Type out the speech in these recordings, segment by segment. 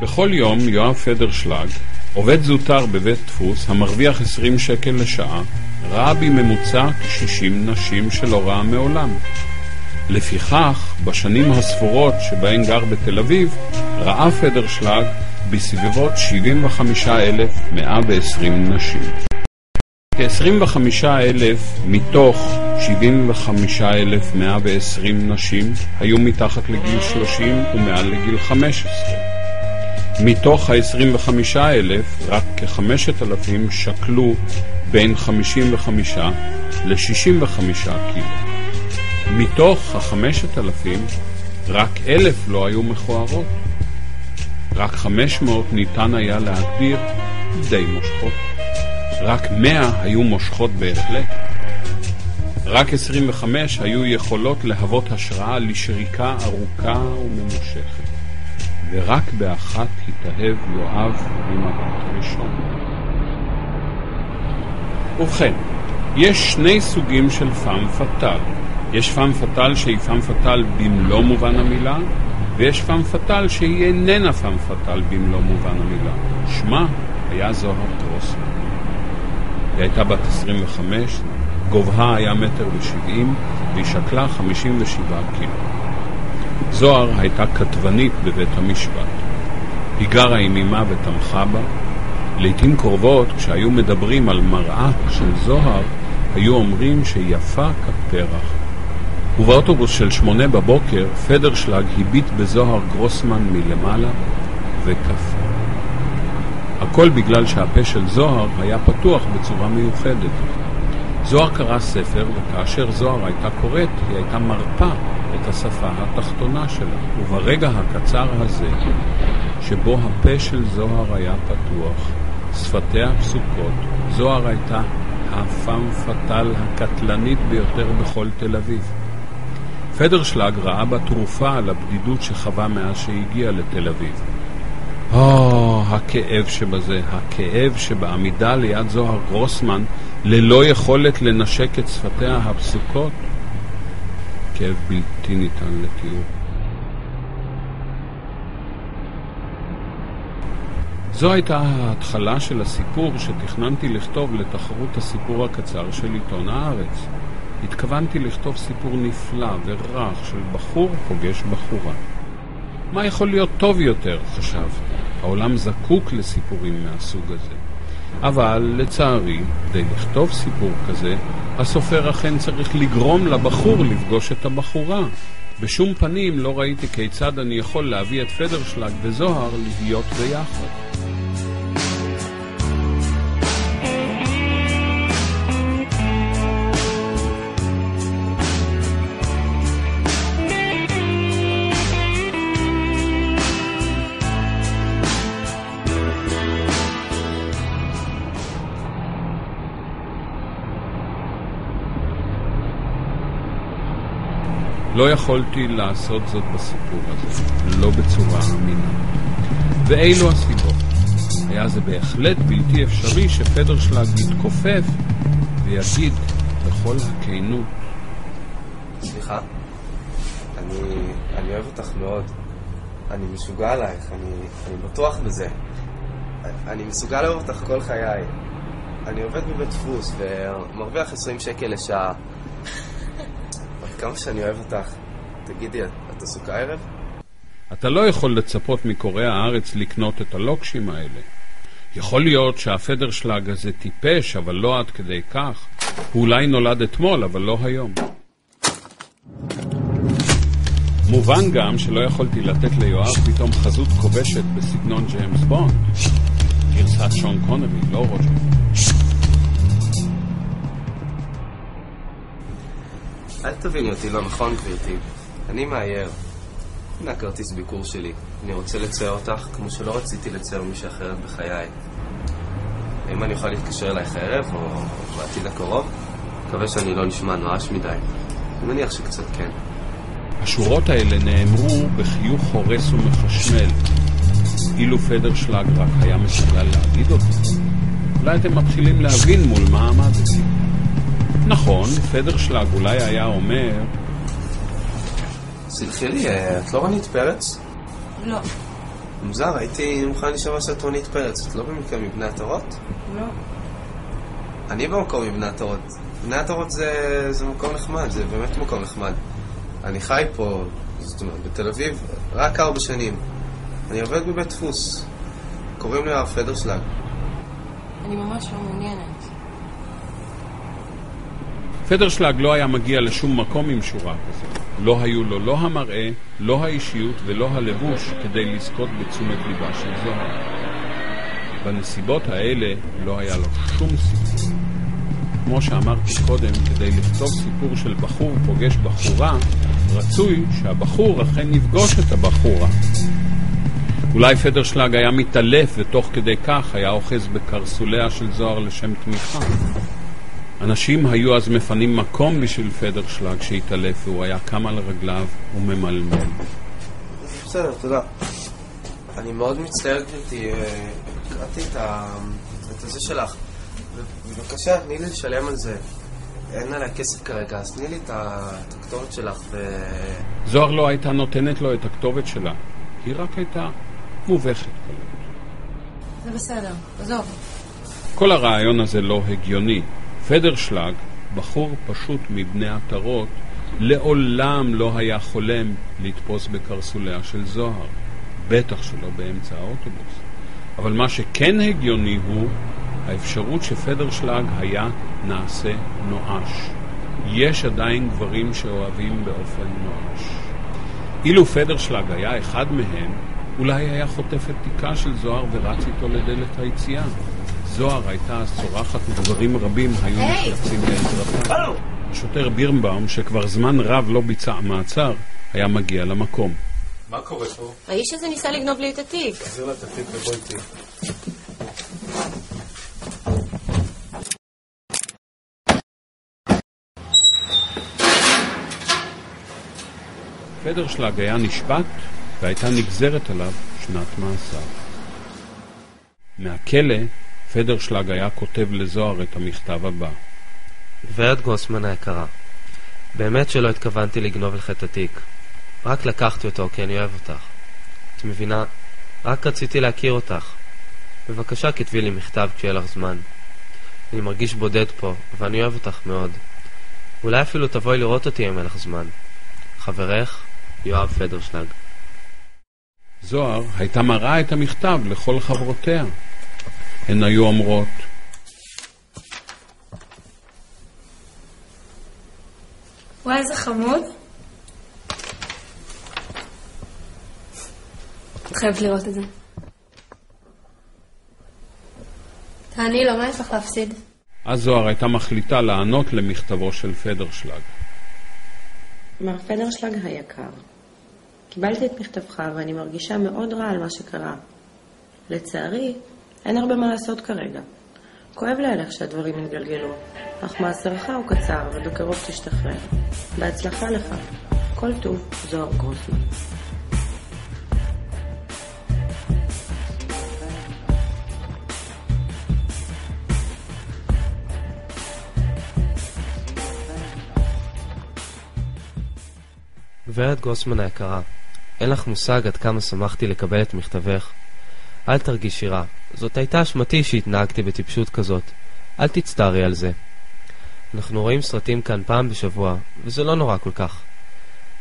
בכל יום יואב פדרשלג, עובד זוטר בבית דפוס המרוויח 20 שקל לשעה, ראה בממוצע כ-60 נשים שלא ראה מעולם. לפיכך, בשנים הספורות שבהן גר בתל אביב, ראה פדרשלג בסביבות 75,120 נשים. כ-25,000 מתוך 75,120 נשים היו מתחת לגיל 30 ומעל לגיל 15. מתוך ה-25,000, רק כ-5,000 שקלו בין 55 ל-65 קילו. מתוך ה-5,000, רק 1,000 לא היו מכוערות. רק 500 ניתן היה להגדיר די מושכות. רק 100 היו מושכות בהחלט. רק 25 היו יכולות להוות השראה לשריקה ארוכה וממושכת. ורק באחת התאהב יואב ממבט ראשון. ובכן, יש שני סוגים של פאם פטל. יש פאם פטל שהיא פאם פטל במלוא מובן המילה, ויש פאם פטל שהיא איננה פאם פטל במלוא מובן המילה. שמה היה זוהר גרוסמן. היא הייתה בת 25, גובהה היה 1.70 מטר, והיא שקלה 57 קילו. זוהר הייתה כתבנית בבית המשפט. היא גרה עם אמה ותמכה בה. לעתים קרובות, כשהיו מדברים על מראה של זוהר, היו אומרים שהיא יפה כפרח. ובאוטובוס של 8 בבוקר, פדרשלג הביט בזוהר גרוסמן מלמעלה וקפא. הכל בגלל שהפה של זוהר היה פתוח בצורה מיוחדת. זוהר קרא ספר, וכאשר זוהר הייתה קוראת, היא הייתה מרפא את השפה התחתונה שלה. וברגע הקצר הזה, שבו הפה של זוהר היה פתוח, שפתיה פסוקות, זוהר הייתה הפאם פטל הקטלנית ביותר בכל תל אביב. פדרשלג ראה בה תרופה על הבדידות שחווה מאז שהגיע לתל אביב. הכאב שבזה, הכאב שבעמידה ליד זוהר גרוסמן ללא יכולת לנשק את שפתיה הפסוקות. כאב בלתי ניתן לתיאור. זו הייתה ההתחלה של הסיפור שתכננתי לכתוב לתחרות הסיפור הקצר של עיתון הארץ. התכוונתי לכתוב סיפור נפלא ורך של בחור פוגש בחורה. מה יכול להיות טוב יותר, חשבתי. העולם זקוק לסיפורים מהסוג הזה. אבל לצערי, כדי לכתוב סיפור כזה, הסופר אכן צריך לגרום לבחור לפגוש את הבחורה. בשום פנים לא ראיתי כיצד אני יכול להביא את פדרשלג וזוהר להיות ביחד. לא יכולתי לעשות זאת בסיפור הזה, לא בצורה אמינה. ואילו הסיבות. היה זה בהחלט בלתי אפשרי שפדרשלג יתכופף ויגיד בכל הכנות. סליחה, אני אוהב אותך מאוד. אני משוגע עלייך, אני בטוח בזה. אני מסוגל לאהוב אותך כל חיי. אני עובד בבית דפוס ומרוויח 20 שקל לשעה. כמה שאני אוהב אותך. תגידי, את עסוקה ערב? אתה לא יכול לצפות מקוראי הארץ לקנות את הלוקשים האלה. יכול להיות שהפדרשלג הזה טיפש, אבל לא עד כדי כך. הוא אולי נולד אתמול, אבל לא היום. מובן גם שלא יכולתי לתת ליואב פתאום חזות כובשת בסגנון ג'יימס בונד. גרסת שון קונרי, לא רוג'ר. אל תביני אותי לא נכון, גברתי. אני מאייר. הנה הכרטיס ביקור שלי. אני רוצה לצייר אותך כמו שלא רציתי לצייר מישהו אחרת בחיי. האם אני יכול להתקשר אלייך הערב או בעתיד הקרוב? מקווה שאני לא נשמע נואש מדי. אני מניח שקצת כן. השורות האלה נאמרו בחיוך הורס ומחשמל. אילו פדרשלג רק היה מסוגל להגיד אותי. אולי אתם מתחילים להבין מול מה עמדתי. נכון, פדרשלג אולי היה אומר... סלחי לי, את לא רונית פרץ? לא. מוזר, הייתי מוכן לשמוע שאת רונית פרץ. את לא במקרה מבני התורות? לא. אני במקום מבני התורות. בני התורות זה מקום נחמד, זה באמת מקום נחמד. אני חי פה, זאת אומרת, בתל אביב, רק 4 שנים. אני עובד בבית דפוס. קוראים לי הרב פדרשלג. אני ממש לא מעוניינת. פדרשלג לא היה מגיע לשום מקום עם שורה כזאת. לא היו לו לא המראה, לא האישיות ולא הלבוש כדי לזכות בתשומת ליבה של זוהר. בנסיבות האלה לא היה לו שום סיפור. כמו שאמרתי קודם, כדי לכתוב סיפור של בחור פוגש בחורה, רצוי שהבחור אכן יפגוש את הבחורה. אולי פדרשלג היה מתעלף ותוך כדי כך היה אוחז בקרסוליה של זוהר לשם תמיכה. אנשים היו אז מפנים מקום בשביל פדרשלג שהתעלף והוא היה קם על רגליו וממלמל. בסדר, תודה. אני מאוד מצטער, גברתי, קראתי את הזה שלך. בבקשה, תני לי לשלם על זה. אין עליי כסף כרגע, אז תני לי את הכתובת שלך זוהר לא הייתה נותנת לו את הכתובת שלה. היא רק הייתה מובכת כלום. זה בסדר, עזוב. כל הרעיון הזה לא הגיוני. פדרשלג, בחור פשוט מבני עטרות, לעולם לא היה חולם לתפוס בקרסוליה של זוהר. בטח שלא באמצע האוטובוס. אבל מה שכן הגיוני הוא האפשרות שפדרשלג היה נעשה נואש. יש עדיין גברים שאוהבים באופן נואש. אילו פדרשלג היה אחד מהם, אולי היה חוטף את תיקה של זוהר ורץ איתו לדלת היציאה. זוהר הייתה צורחת וגברים רבים היו נחלצים לעזרתה. השוטר בירנבאום, שכבר זמן רב לא ביצע מעצר, היה מגיע למקום. מה קורה פה? האיש הזה ניסה לגנוב לי את התיק. תחזיר לה את התיק ובוא איתי. פדרשלג היה נשפט והייתה נגזרת עליו שנת מאסר. מהכלא פדרשלג היה כותב לזוהר את המכתב הבא. גברת גוסמן היקרה, באמת שלא התכוונתי לגנוב לך את התיק. רק לקחתי אותו כי אני אוהב אותך. את מבינה? רק רציתי להכיר אותך. בבקשה כתבי לי מכתב כשיהיה לך זמן. אני מרגיש בודד פה, ואני אוהב אותך מאוד. אולי אפילו תבואי לראות אותי אם אין לך זמן. חברך, יואב פדרשלג. זוהר הייתה מראה את המכתב לכל חברותיה. הן היו אומרות, וואי, איזה חמוד. את חייבת לראות את זה. תעני לו, מה יש לך להפסיד? אז זוהר הייתה מחליטה לענות למכתבו של פדרשלג. מר פדרשלג היקר, קיבלתי את מכתבך ואני מרגישה מאוד רע על מה שקרה. לצערי, אין הרבה מה לעשות כרגע. כואב להלך שהדברים יתגלגלו, אך מאסרך הוא קצר ובקרוב תשתחרר. בהצלחה לך. כל טוב, זוהר גרוסמן. גברת גוסמן היקרה, אין לך מושג עד כמה שמחתי לקבל את מכתבך. אל תרגישי רע, זאת הייתה אשמתי שהתנהגתי בטיפשות כזאת. אל תצטערי על זה. אנחנו רואים סרטים כאן פעם בשבוע, וזה לא נורא כל כך.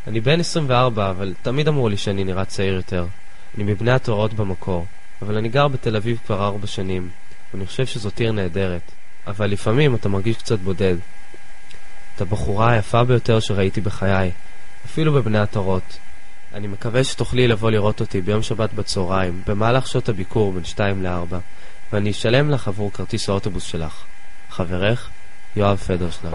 אני בן 24, אבל תמיד אמרו לי שאני נראה צעיר יותר. אני מבני התורות במקור, אבל אני גר בתל אביב כבר 4 שנים, ואני חושב שזאת עיר נהדרת. אבל לפעמים אתה מרגיש קצת בודד. את הבחורה היפה ביותר שראיתי בחיי, אפילו בבני התורות. אני מקווה שתוכלי לבוא לראות אותי ביום שבת בצהריים, במהלך שעות הביקור בין 2 ל-4, ואני אשלם לך עבור כרטיס האוטובוס שלך. חברך, יואב פדרשלג.